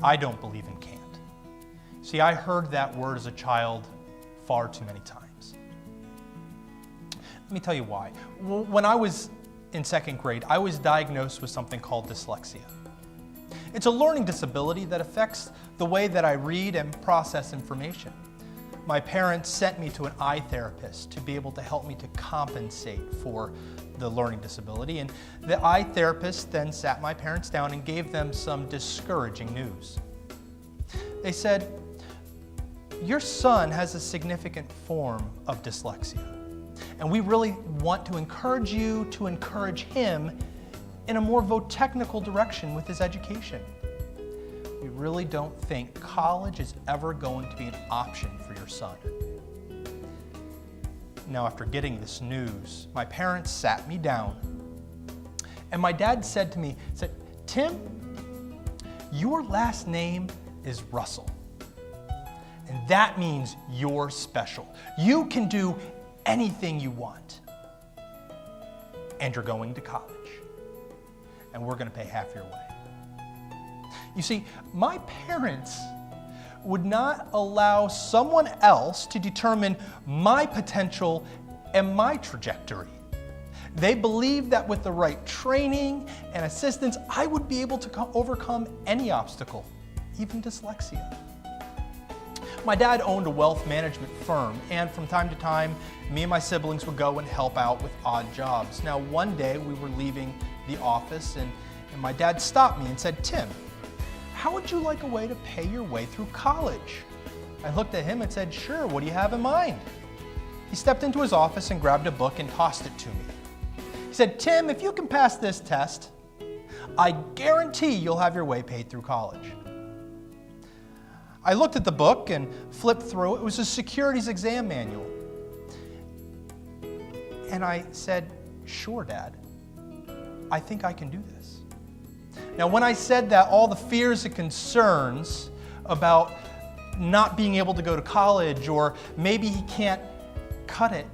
I don't believe in can't. See, I heard that word as a child far too many times. Let me tell you why. When I was in second grade, I was diagnosed with something called dyslexia. It's a learning disability that affects the way that I read and process information. My parents sent me to an eye therapist to be able to help me to compensate for the learning disability, and the eye therapist then sat my parents down and gave them some discouraging news. They said, "Your son has a significant form of dyslexia, and we really want to encourage you to encourage him in a more technical direction with his education. We really don't think college is ever going to be an option for your son." Now, after getting this news, my parents sat me down, and my dad said to me, "Tim, your last name is Russell, and that means you're special. You can do anything you want, and you're going to college, and we're going to pay half your way." You see, my parents would not allow someone else to determine my potential and my trajectory. They believed that with the right training and assistance, I would be able to overcome any obstacle, even dyslexia. My dad owned a wealth management firm, and from time to time, me and my siblings would go and help out with odd jobs. Now, one day we were leaving the office, and my dad stopped me and said, "Tim, how would you like a way to pay your way through college?" I looked at him and said, "Sure, what do you have in mind?" He stepped into his office and grabbed a book and tossed it to me. He said, "Tim, if you can pass this test, I guarantee you'll have your way paid through college." I looked at the book and flipped through it. It was a Securities exam manual. And I said, "Sure, Dad, I think I can do this." Now, when I said that, all the fears and concerns about not being able to go to college or maybe he can't cut it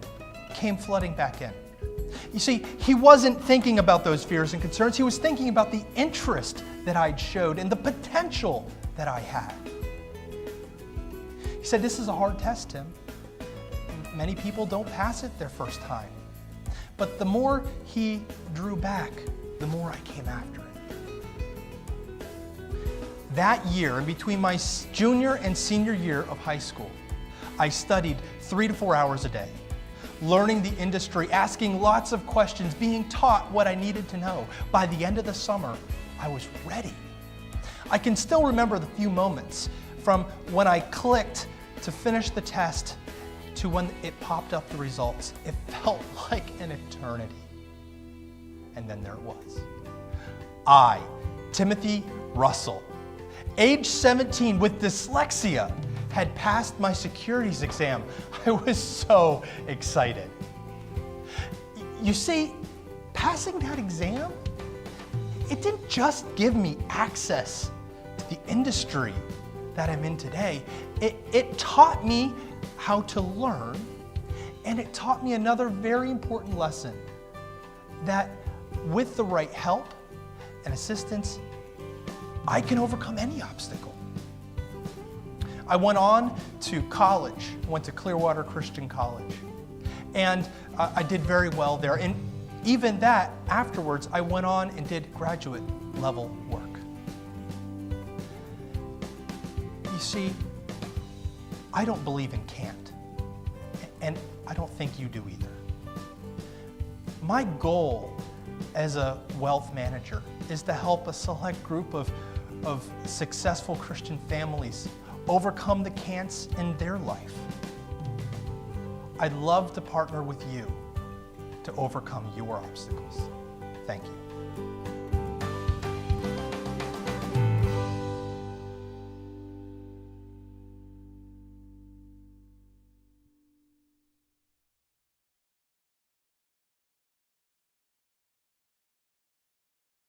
came flooding back in. You see, he wasn't thinking about those fears and concerns. He was thinking about the interest that I'd showed and the potential that I had. He said, "This is a hard test, Tim. Many people don't pass it their first time." But the more he drew back, the more I came after it. That year, in between my junior and senior year of high school, I studied 3 to 4 hours a day, learning the industry, asking lots of questions, being taught what I needed to know. By the end of the summer, I was ready. I can still remember the few moments from when I clicked to finish the test to when it popped up the results. It felt like an eternity. And then there it was. I, Timothy Russell, age 17 with dyslexia, had passed my Securities exam. I was so excited. You see, passing that exam, it didn't just give me access to the industry that I'm in today. It taught me how to learn, and it taught me another very important lesson, that with the right help and assistance, I can overcome any obstacle. I went on to college, went to Clearwater Christian College, and I did very well there. And even that, afterwards, I went on and did graduate level work. You see, I don't believe in can't, and I don't think you do either. My goal as a wealth manager is to help a select group of successful Christian families overcome the can'ts in their life. I'd love to partner with you to overcome your obstacles. Thank you.